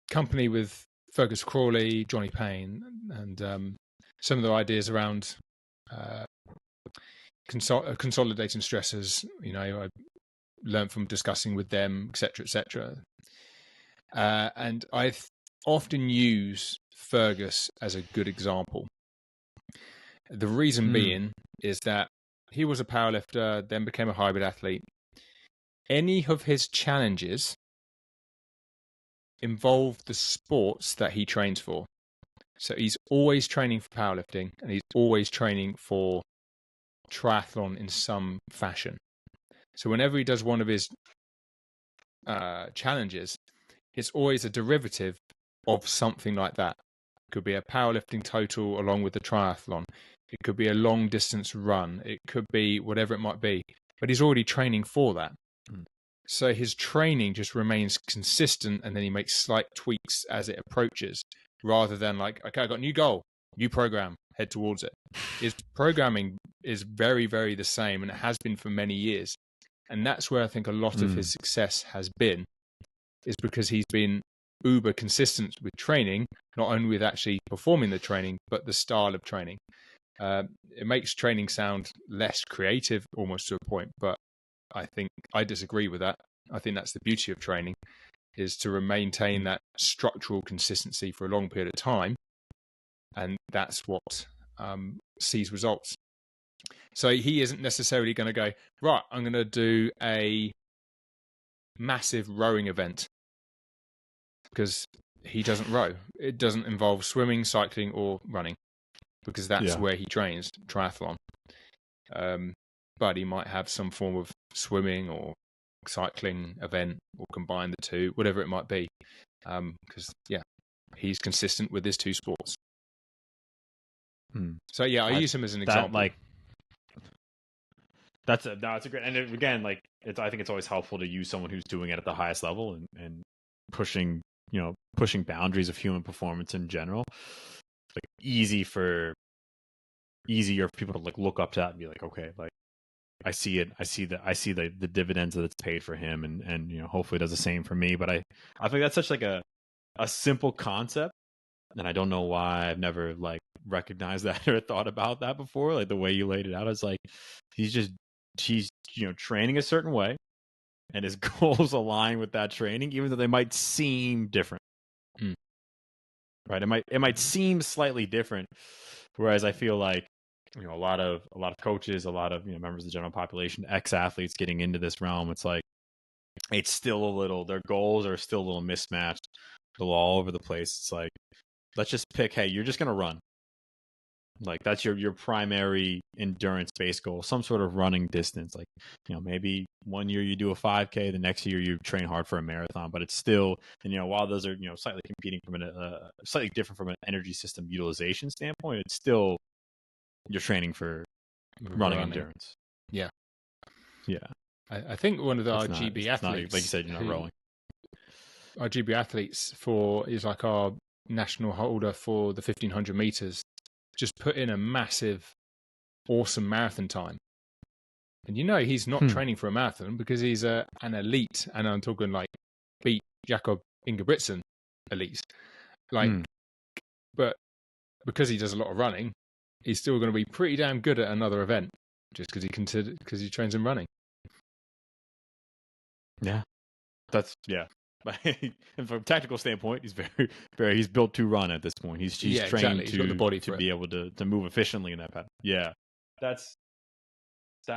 company with Fergus Crawley, Johnny Payne, and some of their ideas around consolidating stressors. I learned from discussing with them, etc., etc. And I often use Fergus as a good example. The reason being is that he was a powerlifter, then became a hybrid athlete. Any of his challenges involve the sports that he trains for. So he's always training for powerlifting, and he's always training for triathlon in some fashion. So whenever he does one of his challenges, it's always a derivative of something like that. It could be a powerlifting total along with the triathlon. It could be a long distance run. It could be whatever it might be. But he's already training for that. So his training just remains consistent, and then he makes slight tweaks as it approaches, rather than like, okay, I got a new goal, new program, head towards it. His programming is very, very the same, and it has been for many years. And that's where I think a lot of his success has been, is because he's been uber consistent with training, not only with actually performing the training, but the style of training. It makes training sound less creative almost to a point, but I think I disagree with that. I think that's the beauty of training, is to maintain that structural consistency for a long period of time. And that's what sees results. So he isn't necessarily going to go, right, I'm going to do a massive rowing event, because he doesn't row. It doesn't involve swimming, cycling, or running, because that's where he trains, triathlon. But he might have some form of swimming or cycling event, or combine the two, whatever it might be. Because, he's consistent with his two sports. So, I use him as an example. That's a great, and again, like, I think it's always helpful to use someone who's doing it at the highest level and pushing boundaries of human performance in general. Like, easier for people to like look up to that and be like, okay, like, I see it. I see the dividends that it's paid for him, and hopefully it does the same for me. But I think that's such like a simple concept, and I don't know why I've never like recognized that or thought about that before. Like, the way you laid it out is like, he's training a certain way, and his goals align with that training, even though they might seem different. Right? It might seem slightly different, whereas I feel like, a lot of coaches, a lot of members of the general population, ex-athletes getting into this realm, it's like, it's still a little, their goals are still a little mismatched, a little all over the place. It's like, let's just pick, hey, you're just gonna run, Like that's your primary endurance based goal, some sort of running distance. Like, maybe one year you do a 5K, the next year you train hard for a marathon, but it's still, and while those are, slightly competing from slightly different from an energy system utilization standpoint, it's still, you're training for running endurance. Yeah. Yeah. I think one of the RGB it's not, athletes, like you said, you're not rowing. RGB athletes is like our national holder for the 1500 meters, just put in a massive, awesome marathon time. And he's not training for a marathon because he's an elite, and I'm talking like beat Jakob Ingebrigtsen elite. But because he does a lot of running, he's still going to be pretty damn good at another event just because he trains in running. Yeah, that's And from a tactical standpoint, he's he's built to run at this point. He's trained exactly. He's got the body to be able to move efficiently in that pattern. Yeah, that's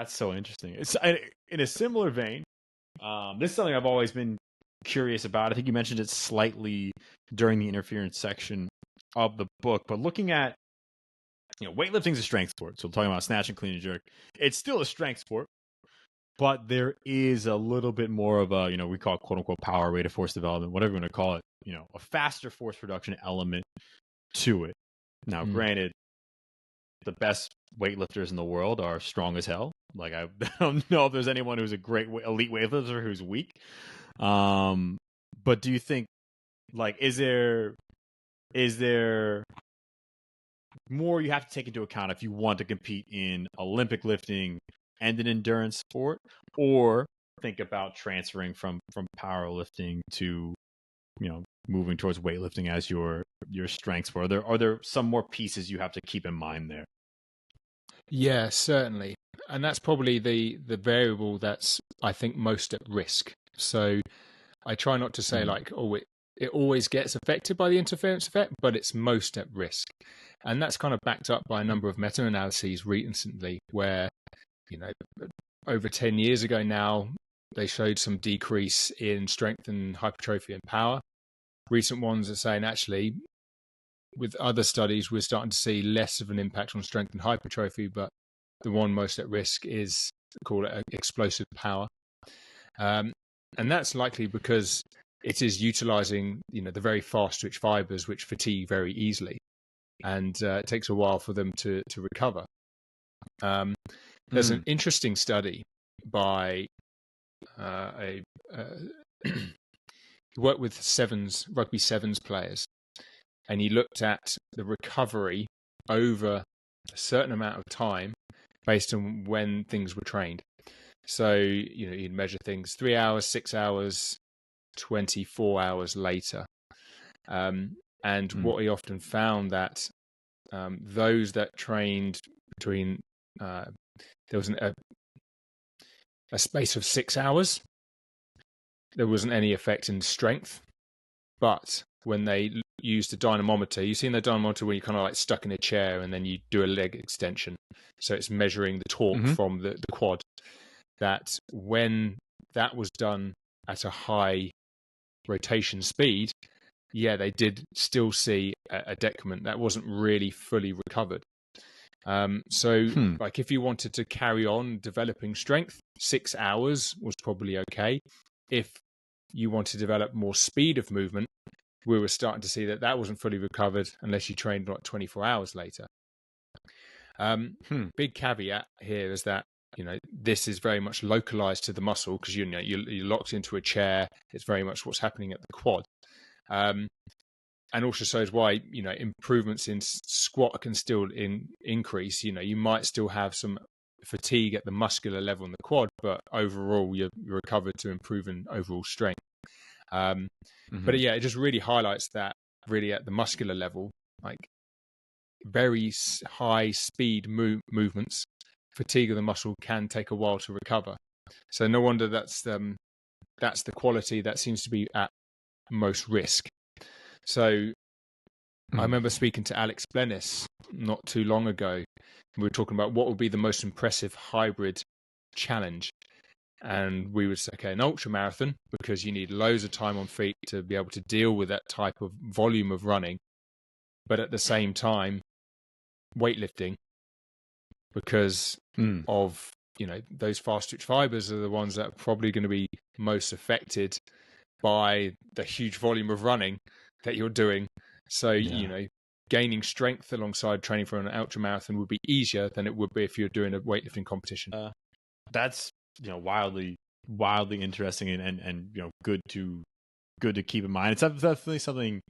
so interesting. It's in a similar vein. This is something I've always been curious about. I think you mentioned it slightly during the interference section of the book, but looking at weightlifting is a strength sport. So talking about snatch and clean and jerk, it's still a strength sport. But there is a little bit more of a, we call it quote unquote power, rate of force development, whatever you want to call it, a faster force production element to it. Now, granted, the best weightlifters in the world are strong as hell. Like, I don't know if there's anyone who's a great elite weightlifter who's weak. But do you think, like, is there more you have to take into account if you want to compete in Olympic lifting and an endurance sport, or think about transferring from powerlifting to, moving towards weightlifting as your strength sport? Are there some more pieces you have to keep in mind there? Yeah, certainly. And that's probably the variable that's, I think, most at risk. So I try not to say it always gets affected by the interference effect, but it's most at risk. And that's kind of backed up by a number of meta-analyses recently where, over 10 years ago now, they showed some decrease in strength and hypertrophy and power. Recent ones are saying actually, with other studies, we're starting to see less of an impact on strength and hypertrophy, but the one most at risk is, call it explosive power. And that's likely because it is utilizing, the very fast twitch fibers, which fatigue very easily. And it takes a while for them to recover. There's an interesting study by he worked with rugby sevens players, and he looked at the recovery over a certain amount of time based on when things were trained. So, you'd measure things 3 hours, 6 hours, 24 hours later. What he often found that those that trained between there was a space of 6 hours, there wasn't any effect in strength. But when they used a dynamometer, you've seen the dynamometer when you're kind of like stuck in a chair and then you do a leg extension. So it's measuring the torque from the quad. That when that was done at a high rotation speed, they did still see a decrement that wasn't really fully recovered. Like if you wanted to carry on developing strength, 6 hours was probably okay. If you want to develop more speed of movement, we were starting to see that wasn't fully recovered unless you trained like 24 hours later. Big caveat here is that, this is very much localized to the muscle because, you're locked into a chair. It's very much what's happening at the quad. And also shows why, improvements in squat can still increase. You might still have some fatigue at the muscular level in the quad, but overall you're recovered to improve in overall strength. But it just really highlights that really at the muscular level, like very high speed movements, fatigue of the muscle can take a while to recover. So no wonder that's the quality that seems to be at most risk. So I remember speaking to Alex Blennis not too long ago. We were talking about what would be the most impressive hybrid challenge. And we would say, okay, an ultra marathon, because you need loads of time on feet to be able to deal with that type of volume of running. But at the same time, weightlifting because of, those fast twitch fibers are the ones that are probably going to be most affected by the huge volume of running that you're doing. So, gaining strength alongside training for an ultra marathon would be easier than it would be if you're doing a weightlifting competition. That's, wildly interesting and good to keep in mind. It's definitely something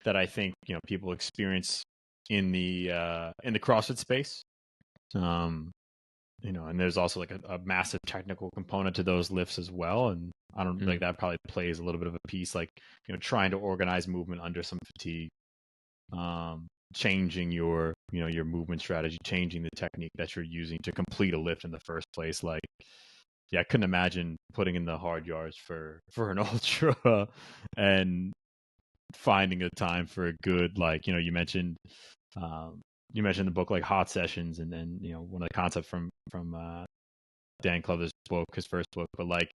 that I think, people experience in the CrossFit space. And there's also like a massive technical component to those lifts as well. And I don't like that probably plays a little bit of a piece, like, trying to organize movement under some fatigue, changing your movement strategy, changing the technique that you're using to complete a lift in the first place. Like, I couldn't imagine putting in the hard yards for an ultra and finding a time for a good, like, you mentioned the book, like Hot Sessions, and then one of the concepts from Dan Clover's book, his first book. But like,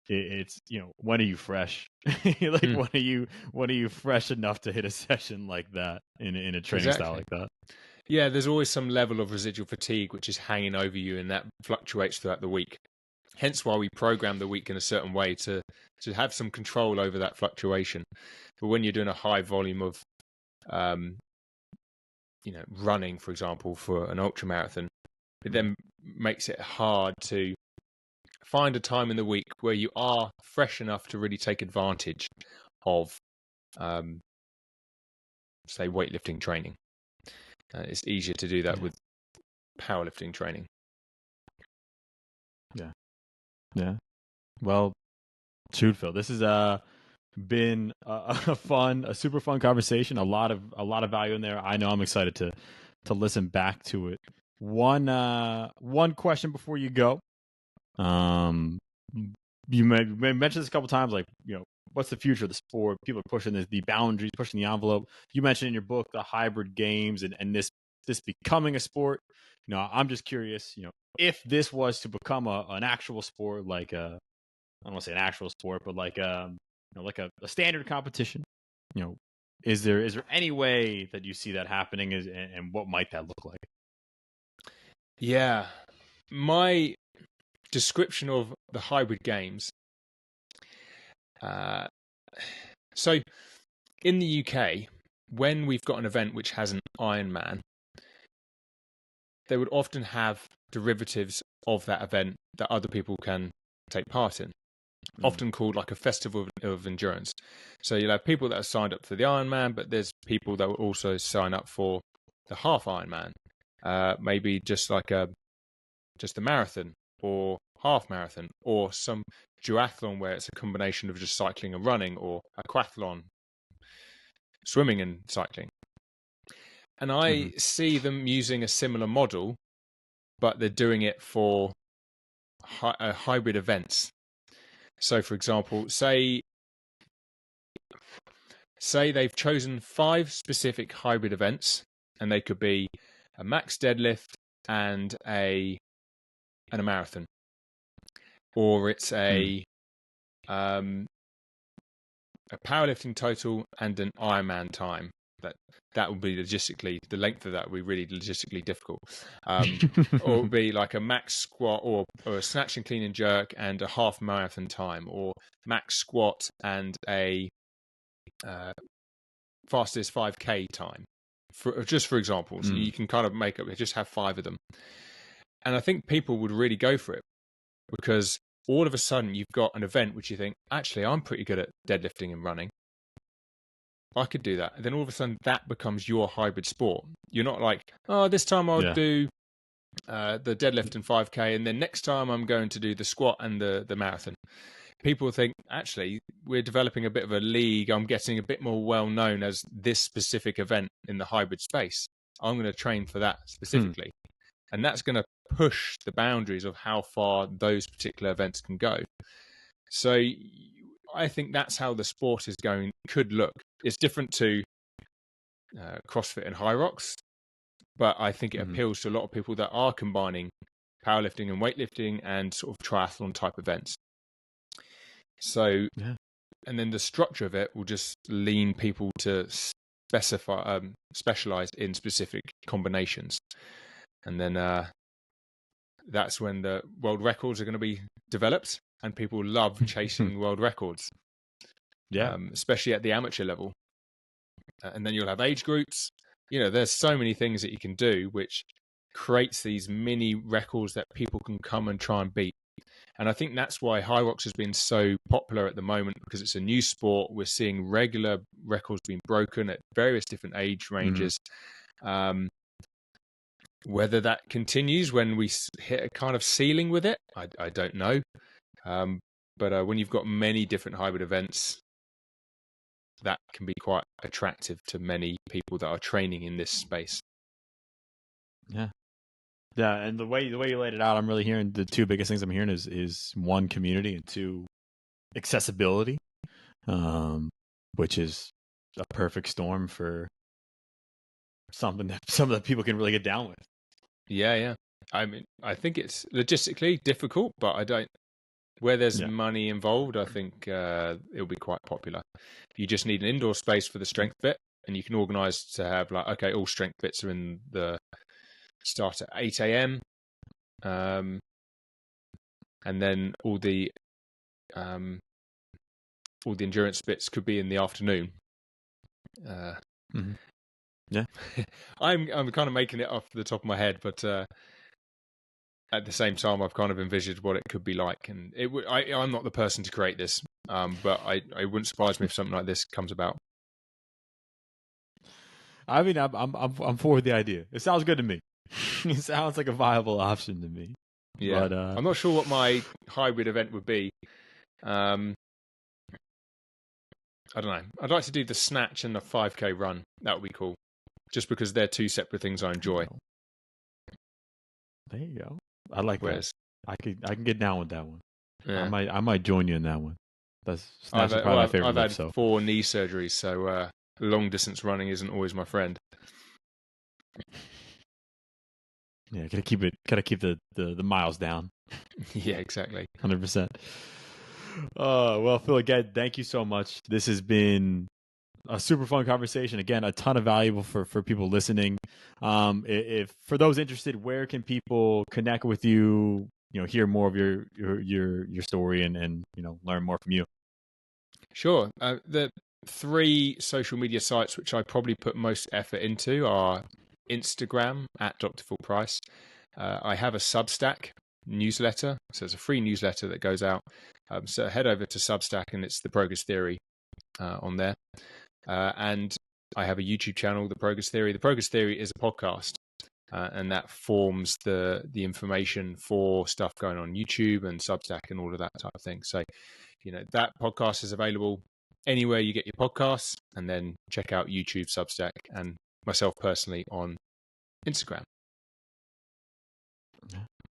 it's when are you fresh? Like, when are you fresh enough to hit a session like that in a training style like that? Yeah, there's always some level of residual fatigue which is hanging over you, and that fluctuates throughout the week. Hence why we program the week in a certain way to have some control over that fluctuation. But when you're doing a high volume of running, for example, for an ultra marathon, it then makes it hard to find a time in the week where you are fresh enough to really take advantage of, say, weightlifting training. It's easier to do that with powerlifting training. Yeah. Well, shoot, Phil, this has been a super fun conversation. A lot of value in there. I know I'm excited to listen back to it. One question before you go. You may mentioned this a couple times, like, what's the future of the sport? People are pushing the boundaries, pushing the envelope. You mentioned in your book the hybrid games and this becoming a sport. I'm just curious, if this was to become an actual sport, like I don't want to say an actual sport, but like like a standard competition, is there any way that you see that happening, and what might that look like? Yeah, my description of the hybrid games. So in the UK, when we've got an event which has an Ironman, they would often have derivatives of that event that other people can take part in, often called like a festival of endurance. So you'll have people that are signed up for the Ironman, but there's people that will also sign up for the half Ironman, maybe just like a marathon or half marathon, or some duathlon where it's a combination of just cycling and running, or aquathlon, swimming and cycling. And I see them using a similar model, but they're doing it for hybrid events. So, for example, say they've chosen 5 specific hybrid events, and they could be a max deadlift and a marathon, or it's a powerlifting total and an Ironman time. That would be logistically, the length of that would be really logistically difficult. Or it would be like a max squat or a snatch and clean and jerk and a half marathon time, or max squat and a fastest 5K time, for example. So you can kind of make up, just have 5 of them. And I think people would really go for it, because all of a sudden you've got an event which you think, actually, I'm pretty good at deadlifting and running. I could do that. And then all of a sudden that becomes your hybrid sport. You're not like, oh, this time I'll do the deadlift and 5K, and then next time I'm going to do the squat and the marathon. People think, actually, we're developing a bit of a league. I'm getting a bit more well known as this specific event in the hybrid space. I'm going to train for that specifically. And that's going to push the boundaries of how far those particular events can go. So I think that's how the sport could look. It's different to CrossFit and High Rocks, but I think it appeals to a lot of people that are combining powerlifting and weightlifting and sort of triathlon type events. So, and then the structure of it will just lean people to specialized in specific combinations, and then that's when the world records are going to be developed, and people love chasing world records. Especially at the amateur level. And then you'll have age groups. There's so many things that you can do, which creates these mini records that people can come and try and beat. And I think that's why High Rocks has been so popular at the moment, because it's a new sport. We're seeing regular records being broken at various different age ranges. Whether that continues when we hit a kind of ceiling with it, I don't know. But when you've got many different hybrid events, that can be quite attractive to many people that are training in this space. Yeah, and the way you laid it out, I'm really hearing the two biggest things I'm hearing is one, community, and two, accessibility, which is a perfect storm for something that some of the people can really get down with. Yeah. I mean, I think it's logistically difficult, but where there's money involved, I think it'll be quite popular. You just need an indoor space for the strength bit, and you can organise to have all strength bits are in the start at 8 a.m. And then all the endurance bits could be in the afternoon. Yeah, I'm kind of making it off the top of my head, but at the same time, I've kind of envisioned what it could be like, and I'm not the person to create this, but it wouldn't surprise me if something like this comes about. I mean, I'm for the idea. It sounds good to me. It sounds like a viable option to me. Yeah, but, I'm not sure what my hybrid event would be. I don't know. I'd like to do the snatch and the 5K run. That would be cool, just because they're two separate things I enjoy. There you go. I like that. I can get down with that one. Yeah. I might join you in that one. That's probably my favorite. I've had 4 knee surgeries, so long distance running isn't always my friend. Yeah, gotta keep the miles down. Yeah, exactly. 100%. Well, Phil, again, thank you so much. This has been a super fun conversation. Again, a ton of value for people listening. If for those interested, where can people connect with you? Hear more of your story and learn more from you. Sure. The 3 social media sites which I probably put most effort into are Instagram at Dr. Full Price. I have a Substack newsletter, so it's a free newsletter that goes out. So head over to Substack, and it's the Progress Theory on there. And I have a YouTube channel, The Progress Theory. The Progress Theory is a podcast, and that forms the information for stuff going on YouTube and Substack and all of that type of thing. So, that podcast is available anywhere you get your podcasts, and then check out YouTube, Substack, and myself personally on Instagram.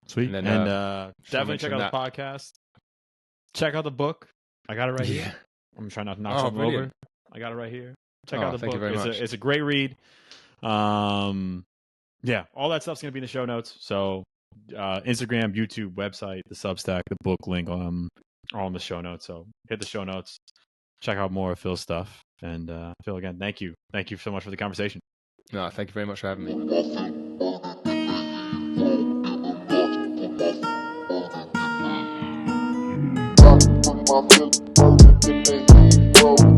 Sweet. And definitely check out the podcast. Check out the book. I got it right here. I'm trying not to knock something over. I got it right here. Check out the book. It's a great read. Yeah, all that stuff's going to be in the show notes. So Instagram, YouTube, website, the Substack, the book link, all in the show notes. So hit the show notes. Check out more of Phil's stuff. And Phil, again, thank you. Thank you so much for the conversation. No, thank you very much for having me.